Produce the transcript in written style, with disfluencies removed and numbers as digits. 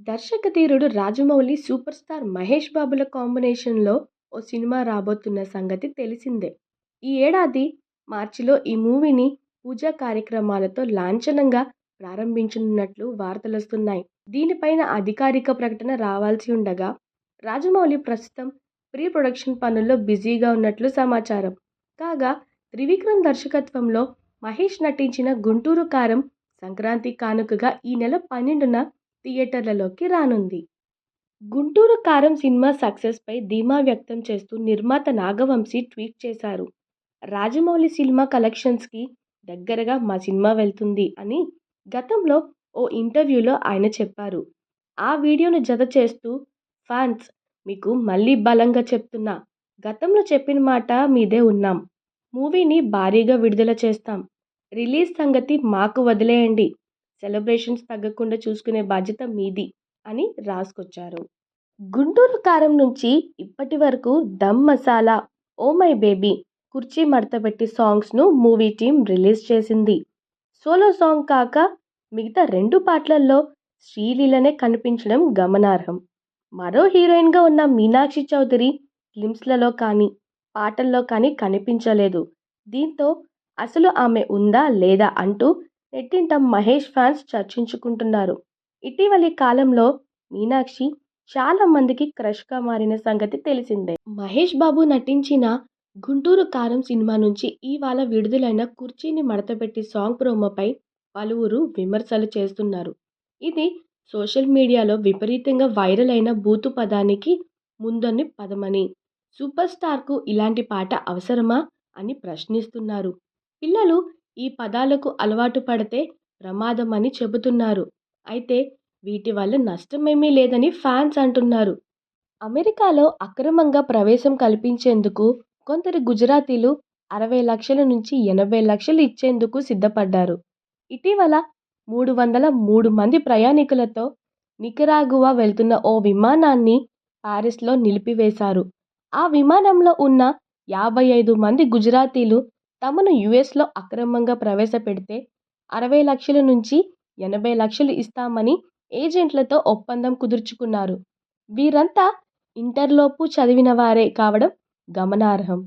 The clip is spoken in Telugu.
దర్శకధీరుడు రాజమౌళి, సూపర్ స్టార్ మహేష్ బాబుల కాంబినేషన్‌లో ఓ సినిమా రాబోతున్న సంగతి తెలిసిందే. ఈ ఏడాది మార్చిలో ఈ మూవీని పూజా కార్యక్రమాలతో లాంఛనంగా ప్రారంభించనున్నట్లు వార్తలొస్తున్నాయి. దీనిపైన అధికారిక ప్రకటన రావాల్సి ఉండగా, రాజమౌళి ప్రస్తుతం ప్రీ ప్రొడక్షన్ పనుల్లో బిజీగా ఉన్నట్లు సమాచారం. కాగా త్రివిక్రమ్ దర్శకత్వంలో మహేష్ నటించిన 'గుంటూరు కారం' సంక్రాంతి కానుకగా ఈ నెల 12న థియేటర్లలోకి రానుంది. 'గుంటూరు కారం' సినిమా సక్సెస్పై ధీమా వ్యక్తం చేస్తూ నిర్మాత నాగవంశీ ట్వీట్ చేశారు. రాజమౌళి సినిమా కలెక్షన్స్‌కి దగ్గరగా మా సినిమా వెళ్తుంది అని గతంలో ఓ ఇంటర్వ్యూలో ఆయన చెప్పారు. ఆ వీడియోను జత చేస్తూ ఫ్యాన్స్ మీకు మళ్లీ బలంగా చెప్తున్నా, గతంలో చెప్పిన మాట మీదే ఉన్నాం. మూవీని భారీగా విడుదల చేస్తాం. రిలీజ్ సంగతి మాకు వదిలేయండి. సెలబ్రేషన్స్ తగ్గకుండా చూసుకునే బాధ్యత మీది అని రాసుకొచ్చారు. 'గుంటూరు కారం' నుంచి ఇప్పటి వరకు 'Dum Masala', 'oh my baby', 'కుర్చీ మడతపెట్టి' సాంగ్స్‌ను మూవీ టీమ్ రిలీజ్ చేసింది. సోలో సాంగ్ కాక మిగతా 2 పాటల్లో శ్రీలీలనే కనిపించడం గమనార్హం. మరో హీరోయిన్‌గా ఉన్న మీనాక్షి చౌదరి గ్లింప్స్‌లలో కానీ, పాటల్లో కానీ కనిపించలేదు. దీంతో అసలు ఆమె ఉందా లేదా అంటూ నెట్టింట మహేష్ ఫ్యాన్స్ చర్చించుకుంటున్నారు. ఇటీవలి కాలంలో మీనాక్షి చాలా మందికి క్రష్‌గా మారిన సంగతి తెలిసిందే. మహేష్ బాబు నటించిన 'గుంటూరు కారం' సినిమా నుంచి ఇవాళ విడుదలైన 'కుర్చీని మడతపెట్టి' సాంగ్ ప్రోమోపై పలువురు విమర్శలు చేస్తున్నారు. ఇది సోషల్ మీడియాలో విపరీతంగా వైరల్ అయిన బూతు పదానికి ముందున్న పదమని, సూపర్ స్టార్కు ఇలాంటి పాట అవసరమా అని ప్రశ్నిస్తున్నారు. పిల్లలు ఈ పదాలకు అలవాటు పడితే ప్రమాదమని చెబుతున్నారు. అయితే వీటి వల్ల నష్టమేమీ లేదని ఫ్యాన్స్ అంటున్నారు. అమెరికాలో అక్రమంగా ప్రవేశం కల్పించేందుకు కొందరు గుజరాతీలు 60 లక్షల నుంచి 80 లక్షలు ఇచ్చేందుకు సిద్ధపడ్డారు. ఇటీవల 303 మంది ప్రయాణికులతో నికరాగువా వెళ్తున్న ఓ విమానాన్ని పారిస్లో నిలిపివేశారు. ఆ విమానంలో ఉన్న 55 మంది గుజరాతీలు తమను యూఎస్లో అక్రమంగా ప్రవేశపెడితే 60 లక్షల నుంచి 80 లక్షలు ఇస్తామని ఏజెంట్లతో ఒప్పందం కుదుర్చుకున్నారు. వీరంతా ఇంటర్లోపు చదివిన వారే కావడం గమనార్హం.